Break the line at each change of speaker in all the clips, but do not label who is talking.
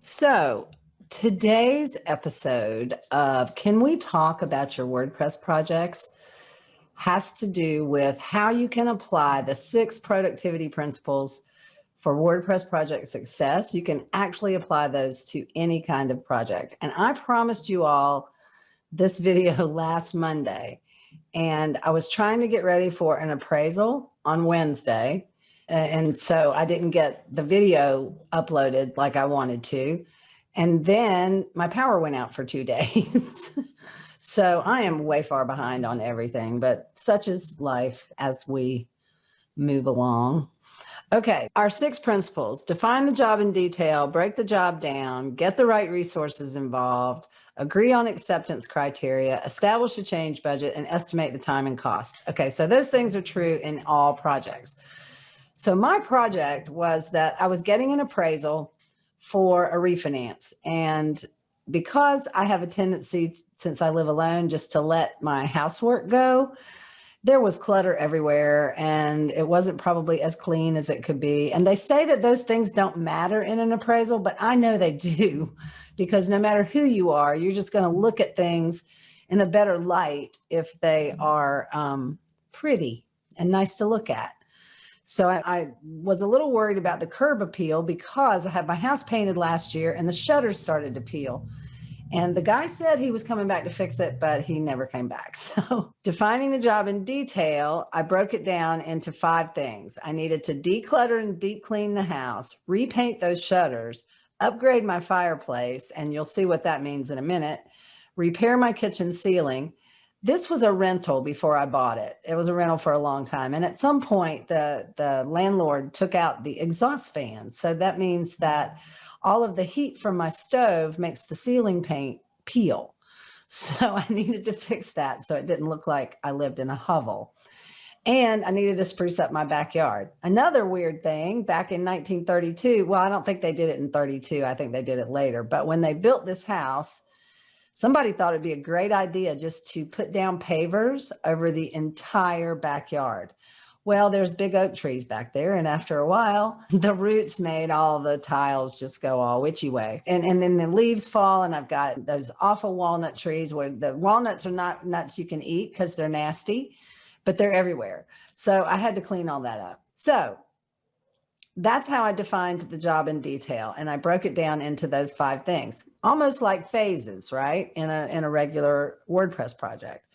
So, today's episode of Can We Talk About Your WordPress Projects has to do with how you can apply the 6 productivity principles for WordPress project success. You can actually apply those to any kind of project. And I promised you all this video last Monday, and I was trying to get ready for an appraisal on Wednesday. And so I didn't get the video uploaded like I wanted to. And then my power went out for 2 days. So I am way far behind on everything, but such is life as we move along. Okay, our 6 principles: define the job in detail, break the job down, get the right resources involved, agree on acceptance criteria, establish a change budget, and estimate the time and cost. Okay, so those things are true in all projects. So my project was that I was getting an appraisal for a refinance. And because I have a tendency, since I live alone, just to let my housework go, there was clutter everywhere and it wasn't probably as clean as it could be. And they say that those things don't matter in an appraisal, but I know they do, because no matter who you are, you're just going to look at things in a better light if they are pretty and nice to look at. So I was a little worried about the curb appeal because I had my house painted last year and the shutters started to peel. And the guy said he was coming back to fix it, but he never came back. So defining the job in detail, I broke it down into 5 things. I needed to declutter and deep clean the house, repaint those shutters, upgrade my fireplace, and you'll see what that means in a minute, repair my kitchen ceiling. This was a rental before I bought it. It was a rental for a long time. And at some point, the landlord took out the exhaust fan. So that means that all of the heat from my stove makes the ceiling paint peel. So I needed to fix that so it didn't look like I lived in a hovel. And I needed to spruce up my backyard. Another weird thing, back in 1932, well, I don't think they did it in 32. I think they did it later. But when they built this house, somebody thought it'd be a great idea just to put down pavers over the entire backyard. Well, there's big oak trees back there, and after a while, the roots made all the tiles just go all witchy way. And then the leaves fall, and I've got those awful walnut trees where the walnuts are not nuts you can eat because they're nasty, but they're everywhere. So I had to clean all that up. So that's how I defined the job in detail. And I broke it down into those 5 things, almost like phases, right? In a regular WordPress project.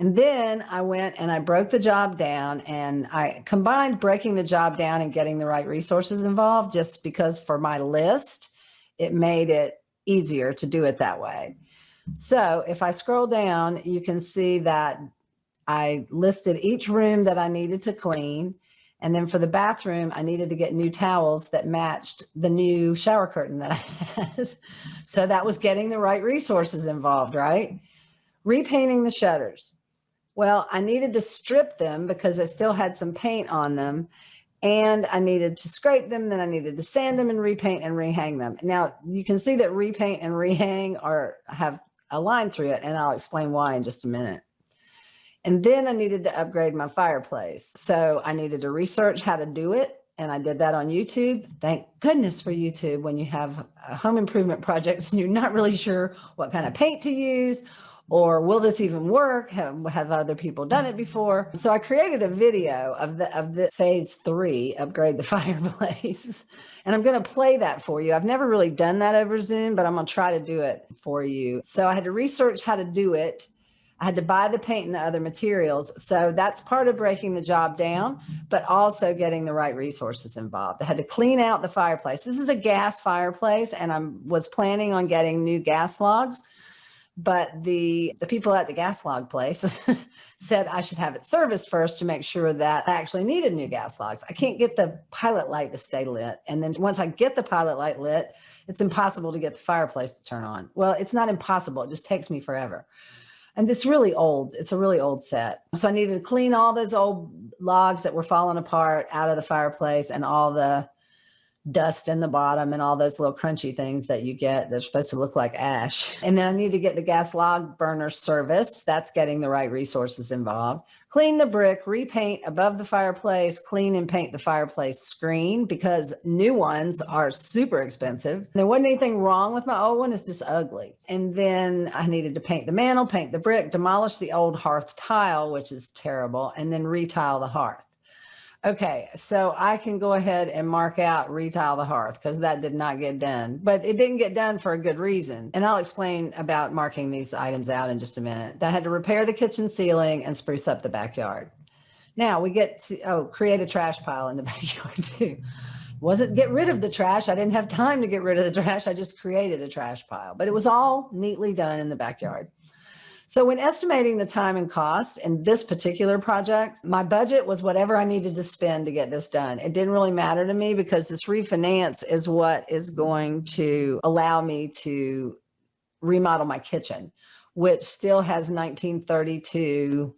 And then I went and I broke the job down, and I combined breaking the job down and getting the right resources involved, just because for my list, it made it easier to do it that way. So if I scroll down, you can see that I listed each room that I needed to clean. And then for the bathroom, I needed to get new towels that matched the new shower curtain that I had. So that was getting the right resources involved, right? Repainting the shutters. Well, I needed to strip them because they still had some paint on them. And I needed to scrape them. Then I needed to sand them and repaint and rehang them. Now, you can see that repaint and rehang have a line through it, and I'll explain why in just a minute. And then I needed to upgrade my fireplace. So I needed to research how to do it. And I did that on YouTube. Thank goodness for YouTube when you have home improvement projects and you're not really sure what kind of paint to use, or will this even work? Have other people done it before? So I created a video of the phase 3, upgrade the fireplace. And I'm going to play that for you. I've never really done that over Zoom, but I'm going to try to do it for you. So I had to research how to do it. I had to buy the paint and the other materials. So that's part of breaking the job down, but also getting the right resources involved. I had to clean out the fireplace. This is a gas fireplace, and I was planning on getting new gas logs, but the people at the gas log place said I should have it serviced first to make sure that I actually needed new gas logs. I can't get the pilot light to stay lit. And then once I get the pilot light lit, it's impossible to get the fireplace to turn on. Well, it's not impossible. It just takes me forever. And it's really old. It's a really old set. So I needed to clean all those old logs that were falling apart out of the fireplace and all the dust in the bottom and all those little crunchy things that you get that's supposed to look like ash. And then I need to get the gas log burner serviced. That's getting the right resources involved. Clean the brick, repaint above the fireplace, clean and paint the fireplace screen because new ones are super expensive. There wasn't anything wrong with my old one. It's just ugly. And then I needed to paint the mantle, paint the brick, demolish the old hearth tile, which is terrible, and then retile the hearth. Okay, so I can go ahead and mark out retile the hearth because that did not get done, but it didn't get done for a good reason. And I'll explain about marking these items out in just a minute. I had to repair the kitchen ceiling and spruce up the backyard. Now we get to, create a trash pile in the backyard too. Wasn't get rid of the trash. I didn't have time to get rid of the trash. I just created a trash pile, but it was all neatly done in the backyard. So when estimating the time and cost in this particular project, my budget was whatever I needed to spend to get this done. It didn't really matter to me because this refinance is what is going to allow me to remodel my kitchen, which still has 1932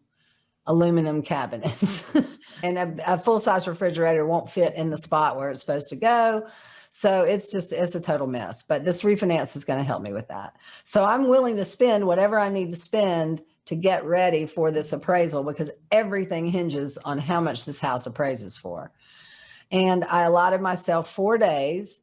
aluminum cabinets. And a full-size refrigerator won't fit in the spot where it's supposed to go. So it's a total mess, but this refinance is going to help me with that. So I'm willing to spend whatever I need to spend to get ready for this appraisal because everything hinges on how much this house appraises for. And I allotted myself 4 days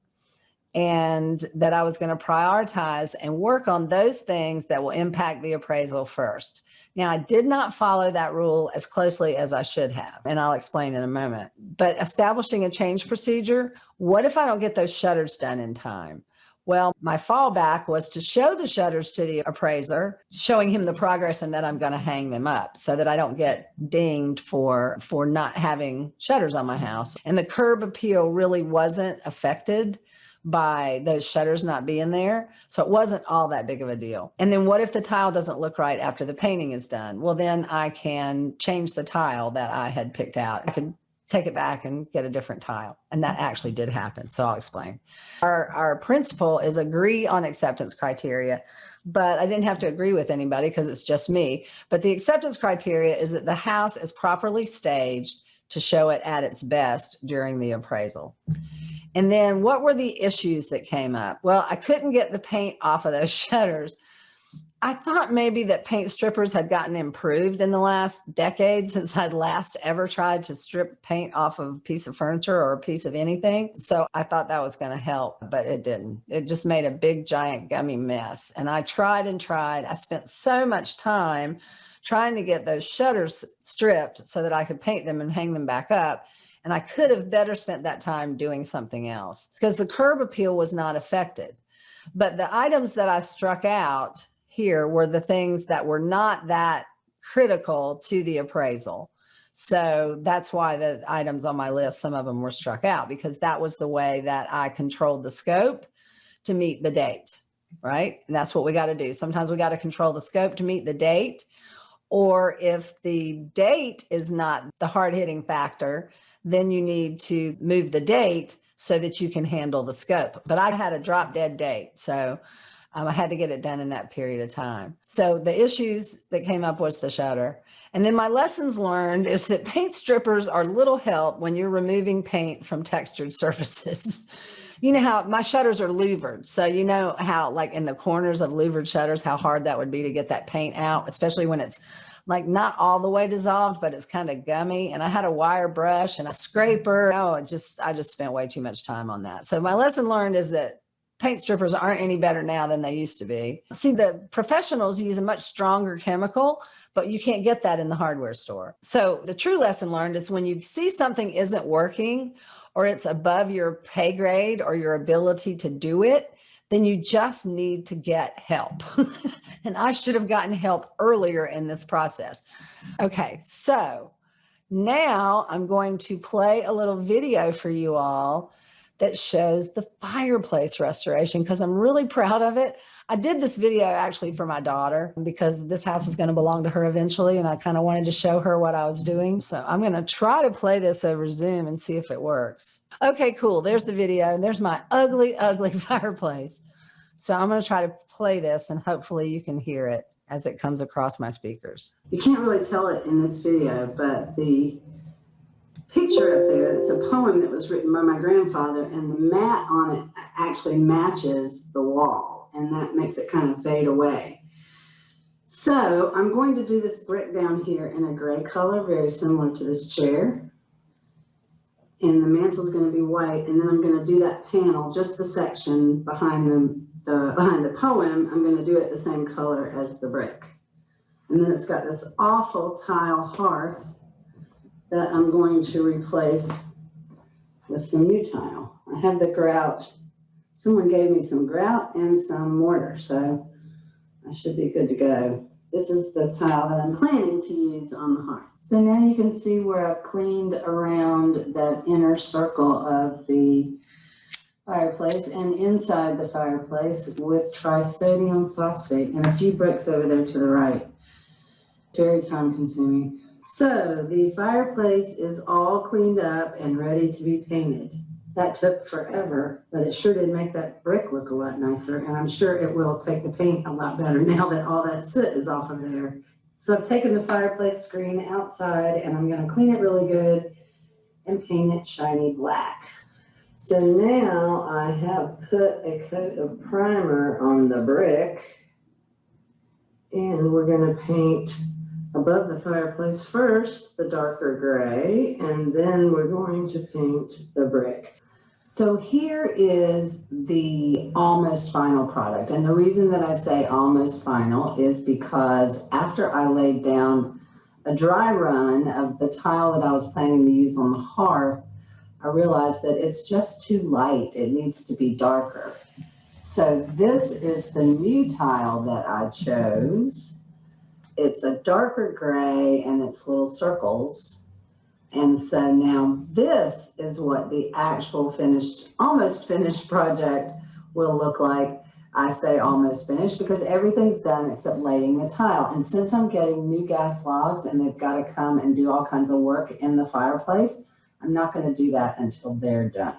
and that I was going to prioritize and work on those things that will impact the appraisal first. Now, I did not follow that rule as closely as I should have, and I'll explain in a moment. But establishing a change procedure, what if I don't get those shutters done in time? Well, my fallback was to show the shutters to the appraiser, showing him the progress and that I'm going to hang them up so that I don't get dinged for not having shutters on my house. And the curb appeal really wasn't affected by those shutters not being there. So it wasn't all that big of a deal. And then what if the tile doesn't look right after the painting is done? Well, then I can change the tile that I had picked out. I can take it back and get a different tile. And that actually did happen. So I'll explain. Our principle is agree on acceptance criteria, but I didn't have to agree with anybody because it's just me. But the acceptance criteria is that the house is properly staged to show it at its best during the appraisal. And then what were the issues that came up? Well, I couldn't get the paint off of those shutters. I thought maybe that paint strippers had gotten improved in the last decade since I'd last ever tried to strip paint off of a piece of furniture or a piece of anything. So I thought that was going to help, but it didn't. It just made a big, giant, gummy mess. And I tried and tried. I spent so much time trying to get those shutters stripped so that I could paint them and hang them back up. And I could have better spent that time doing something else because the curb appeal was not affected. But the items that I struck out here were the things that were not that critical to the appraisal. So that's why the items on my list, some of them were struck out because that was the way that I controlled the scope to meet the date, right? And that's what we got to do. Sometimes we got to control the scope to meet the date. Or if the date is not the hard-hitting factor, then you need to move the date so that you can handle the scope. But I had a drop-dead date, so I had to get it done in that period of time. So the issues that came up was the shutter. And then my lessons learned is that paint strippers are little help when you're removing paint from textured surfaces. You know how my shutters are louvered. So you know how like in the corners of louvered shutters, how hard that would be to get that paint out, especially when it's like not all the way dissolved, but it's kind of gummy. And I had a wire brush and a scraper. Oh, I just spent way too much time on that. So my lesson learned is that paint strippers aren't any better now than they used to be. See, the professionals use a much stronger chemical, but you can't get that in the hardware store. So the true lesson learned is when you see something isn't working or it's above your pay grade or your ability to do it, then you just need to get help. And I should have gotten help earlier in this process. Okay, so now I'm going to play a little video for you all that shows the fireplace restoration because I'm really proud of it. I did this video actually for my daughter because this house is going to belong to her eventually, and I kind of wanted to show her what I was doing. So I'm going to try to play this over Zoom and see if it works. Okay, cool. There's the video, and there's my ugly, ugly fireplace. So I'm going to try to play this, and hopefully you can hear it as it comes across my speakers. You can't really tell it in this video, but the
picture up there. It's a poem that was written by my grandfather, and the mat on it actually matches the wall, and that makes it kind of fade away. So I'm going to do this brick down here in a gray color, very similar to this chair. And the mantle is going to be white, and then I'm going to do that panel, just the section behind the poem. I'm going to do it the same color as the brick. And then it's got this awful tile hearth that I'm going to replace with some new tile. I have the grout. Someone gave me some grout and some mortar, so I should be good to go. This is the tile that I'm planning to use on the hearth. So now you can see where I've cleaned around that inner circle of the fireplace and inside the fireplace with trisodium phosphate and a few bricks over there to the right. It's very time consuming. So the fireplace is all cleaned up and ready to be painted. That took forever, but it sure did make that brick look a lot nicer, and I'm sure it will take the paint a lot better now that all that soot is off of there. So I've taken the fireplace screen outside, and I'm going to clean it really good and paint it shiny black. So now I have put a coat of primer on the brick, and we're going to paint above the fireplace first the darker gray, and then we're going to paint the brick. So here is the almost final product. And the reason that I say almost final is because after I laid down a dry run of the tile that I was planning to use on the hearth, I realized that it's just too light. It needs to be darker. So this is the new tile that I chose. It's a darker gray and it's little circles. And so now this is what the actual finished, almost finished project will look like. I say almost finished because everything's done except laying the tile. And since I'm getting new gas logs and they've got to come and do all kinds of work in the fireplace, I'm not going to do that until they're done.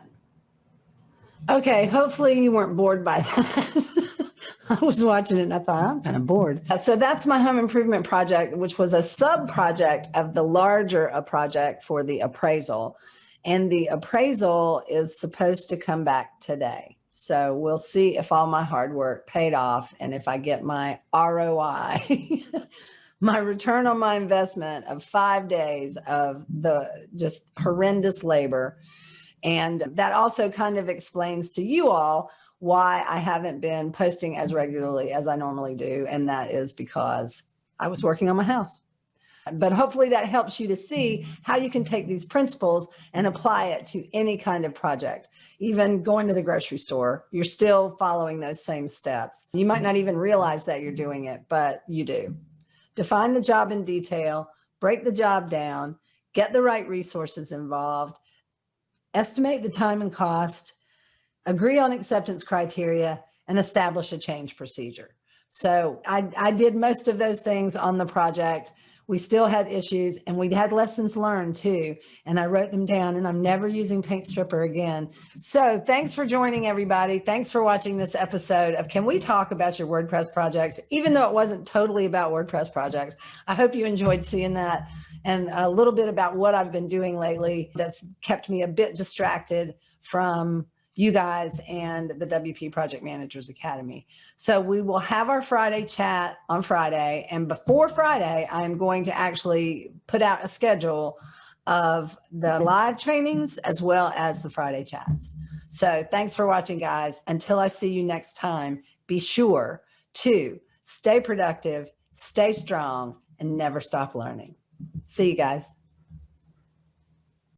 Okay, hopefully you weren't bored by that. I was watching it and I thought, I'm kind of bored. So that's my home improvement project, which was a sub-project of the larger project for the appraisal. And the appraisal is supposed to come back today. So we'll see if all my hard work paid off and if I get my ROI, my return on my investment of 5 days of the just horrendous labor. And that also kind of explains to you all why I haven't been posting as regularly as I normally do. And that is because I was working on my house. But hopefully that helps you to see how you can take these principles and apply it to any kind of project. Even going to the grocery store, you're still following those same steps. You might not even realize that you're doing it, but you do. Define the job in detail, break the job down, get the right resources involved, estimate the time and cost, agree on acceptance criteria, and establish a change procedure. So I did most of those things on the project. We still had issues and we had lessons learned too. And I wrote them down and I'm never using paint stripper again. So thanks for joining everybody. Thanks for watching this episode of Can We Talk About Your WordPress Projects? Even though it wasn't totally about WordPress projects, I hope you enjoyed seeing that and a little bit about what I've been doing lately that's kept me a bit distracted from you guys and the WP Project Managers Academy. So we will have our Friday chat on Friday. And before Friday, I'm going to actually put out a schedule of the live trainings as well as the Friday chats. So thanks for watching, guys. Until I see you next time, be sure to stay productive, stay strong, and never stop learning. See you guys.